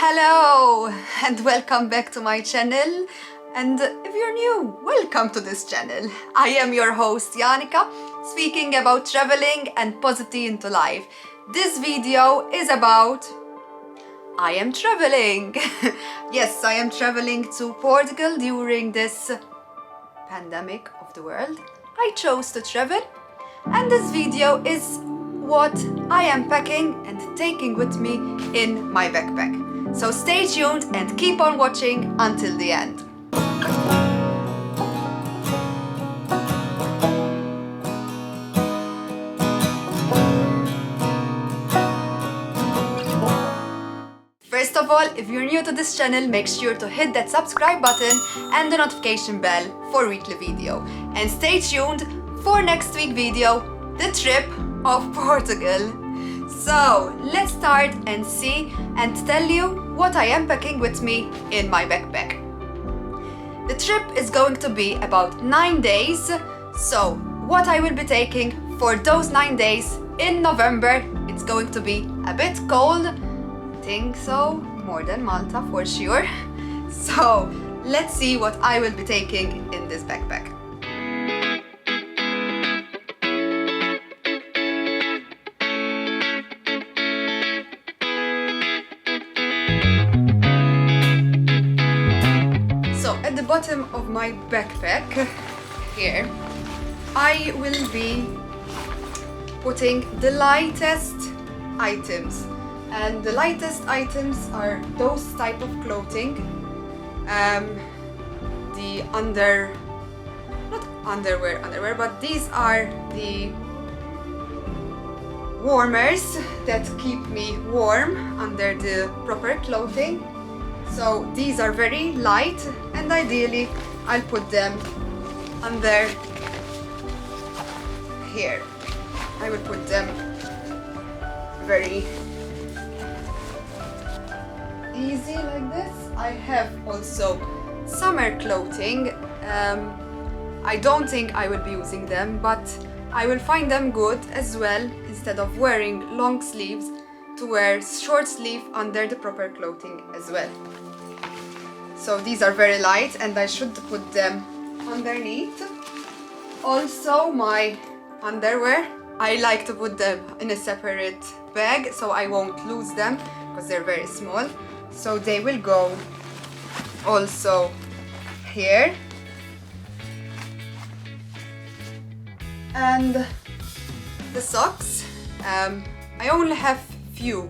Hello and welcome back to my channel, and if you're new, welcome to this channel. I am your host Yanika, speaking about traveling and positivity into life. This video is about I am traveling. Yes, I am traveling to Portugal during this pandemic of the world. I chose to travel, and this video is what I am packing and taking with me in my backpack. So stay tuned and keep on watching until the end. First of all, if you're new to this channel, make sure to hit that subscribe button and the notification bell for weekly video. And stay tuned for next week video, the trip of Portugal. So let's start and see and tell you what I am packing with me in my backpack. The trip is going to be about 9 days. So what I will be taking for those 9 days in November, it's going to be a bit cold. I think so, more than Malta for sure. So let's see what I will be taking in this backpack. At the bottom of my backpack here, I will be putting the lightest items, and the lightest items are those type of clothing, the not underwear, but these are the warmers that keep me warm under the proper clothing. So these are very light, and ideally I'll put them under here. I will put them very easy like this. I have also summer clothing. I don't think I will be using them, but I will find them good as well, instead of wearing long sleeves, to wear short sleeve under the proper clothing as well. So these are very light, and I should put them underneath. Also my underwear, I like to put them in a separate bag so I won't lose them, because they're very small. So they will go also here. And the socks, I only have few,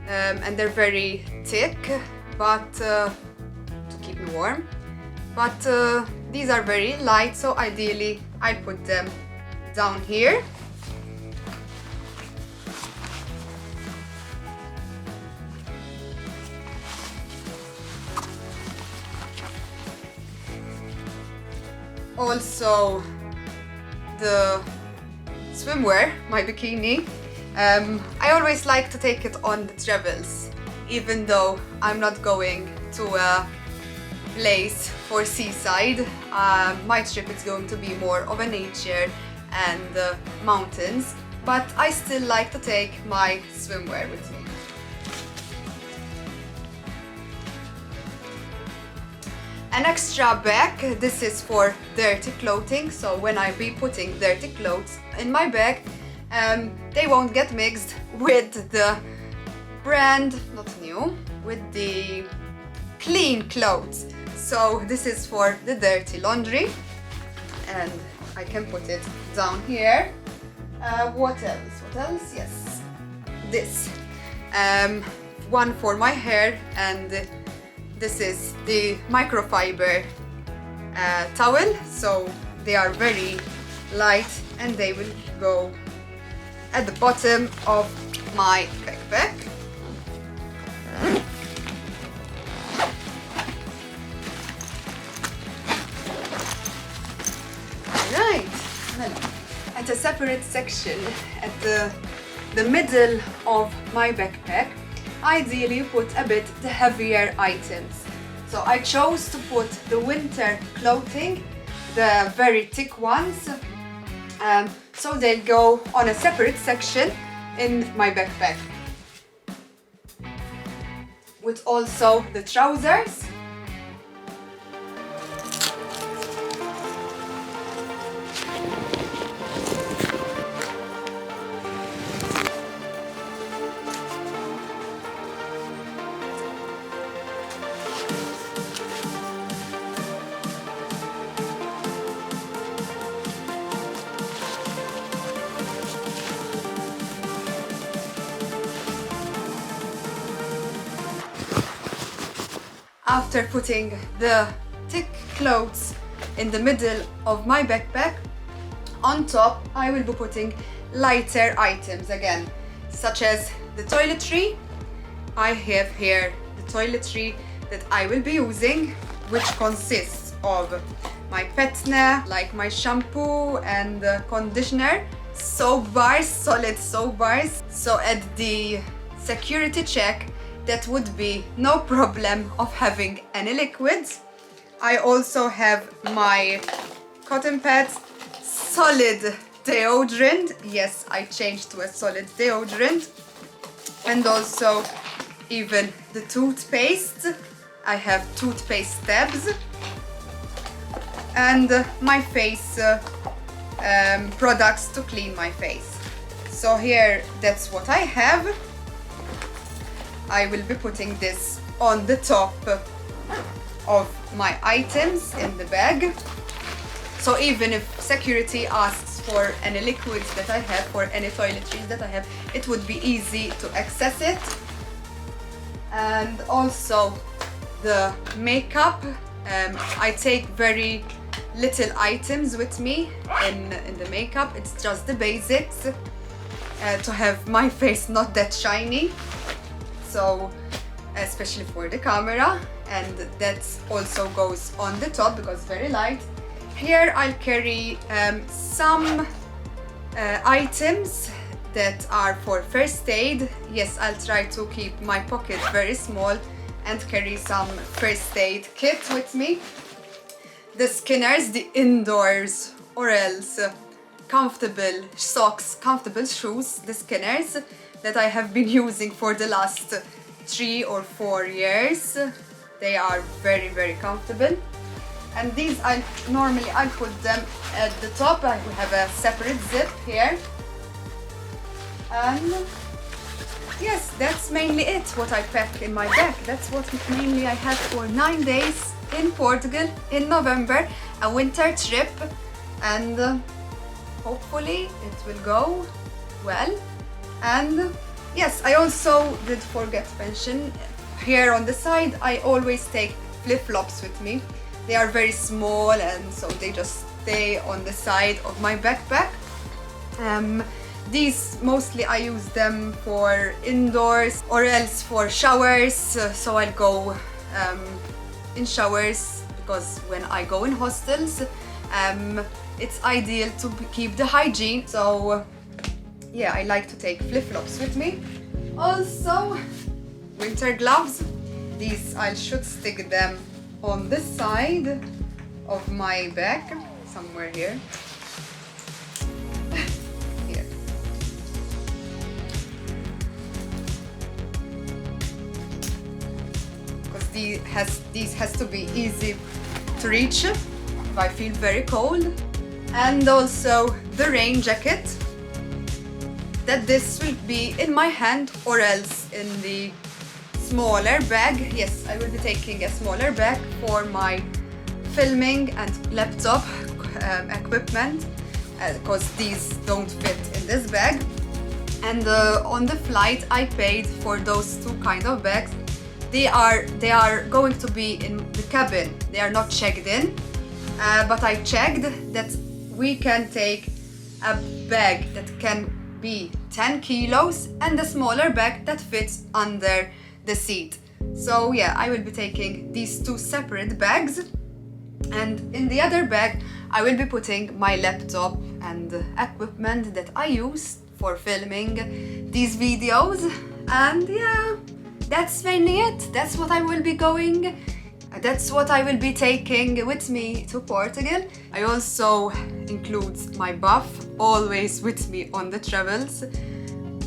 and they're very thick, but to keep me warm. But these are very light, so ideally I put them down here. Also the swimwear, my bikini. I always like to take it on the travels, even though I'm not going to a place for seaside. My trip is going to be more of a nature and mountains, but I still like to take my swimwear with me. An extra bag, this is for dirty clothing, so when I be putting dirty clothes in my bag, they won't get mixed with the brand, not new, with the clean clothes. So this is for the dirty laundry, and I can put it down here. What else? Yes, this one for my hair, and this is the microfiber towel, so they are very light and they will go at the bottom of my backpack. Right, at a separate section at the middle of my backpack, ideally put a bit the heavier items. So I chose to put the winter clothing, the very thick ones, so they'll go on a separate section in my backpack. with also the trousers. After putting the thick clothes in the middle of my backpack, on top I will be putting lighter items again, such as the toiletry. I have here the toiletry that I will be using, which consists of my petna, like my shampoo and conditioner, soap bars, solid soap bars. So at the security check, that would be no problem of having any liquids. I also have my cotton pads, solid deodorant. Yes, I changed to a solid deodorant. And also even the toothpaste. I have toothpaste tabs. And my face products to clean my face. So here, that's what I have. I will be putting this on the top of my items in the bag. So even if security asks for any liquids that I have, for any toiletries that I have, it would be easy to access it. And also the makeup. I take very little items with me in the makeup. It's just the basics to have my face not that shiny. So especially for the camera, and that also goes on the top because very light. Here I'll carry some items that are for first aid. Yes, I'll try to keep my pocket very small and carry some first aid kit with me. The Skinners, the indoors or else comfortable socks, comfortable shoes, the Skinners that I have been using for the last 3 or 4 years. They are very, very comfortable. And these I put them at the top. I have a separate zip here. And yes, that's mainly it, what I pack in my bag. That's what mainly I have for 9 days in Portugal in November, a winter trip. And hopefully it will go well. And yes, I also did forget to mention, here on the side I always take flip-flops with me. They are very small and so they just stay on the side of my backpack. These mostly I use them for indoors or else for showers. So I'll go in showers because when I go in hostels, it's ideal to keep the hygiene. So yeah, I like to take flip-flops with me. Also, winter gloves. These I should stick them on the side of my bag, somewhere here. Here. Because these has to be easy to reach if I feel very cold. And also the rain jacket. That this will be in my hand or else in the smaller bag. Yes, I will be taking a smaller bag for my filming and laptop equipment because these don't fit in this bag. And on the flight I paid for those 2 kind of bags. They are going to be in the cabin. They are not checked in, but I checked that we can take a bag that can be 10 kilos and a smaller bag that fits under the seat. So yeah, I will be taking these 2 separate bags, and in the other bag I will be putting my laptop and equipment that I use for filming these videos. And yeah, that's mainly it. That's what I will be going. That's what I will be taking with me to Portugal. I also include my buff, always with me on the travels.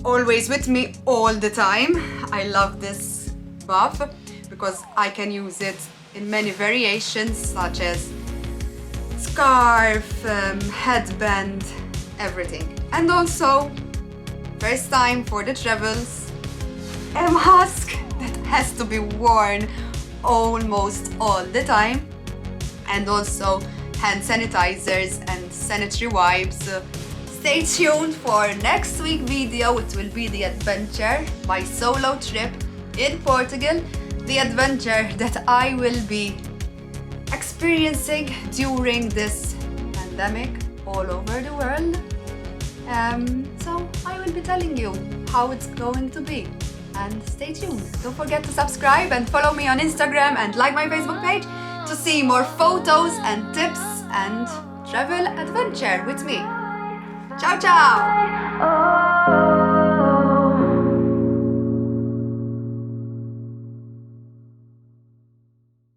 Always with me all the time. I love this buff because I can use it in many variations such as scarf, headband, everything. And also, first time for the travels, a mask that has to be worn almost all the time, and also hand sanitizers and sanitary wipes. Stay tuned for next week video. It will be the adventure, my solo trip in Portugal, the adventure that I will be experiencing during this pandemic all over the world. So I will be telling you how it's going to be. And stay tuned. Don't forget to subscribe and follow me on Instagram and like my Facebook page to see more photos and tips and travel adventure with me. Ciao, ciao!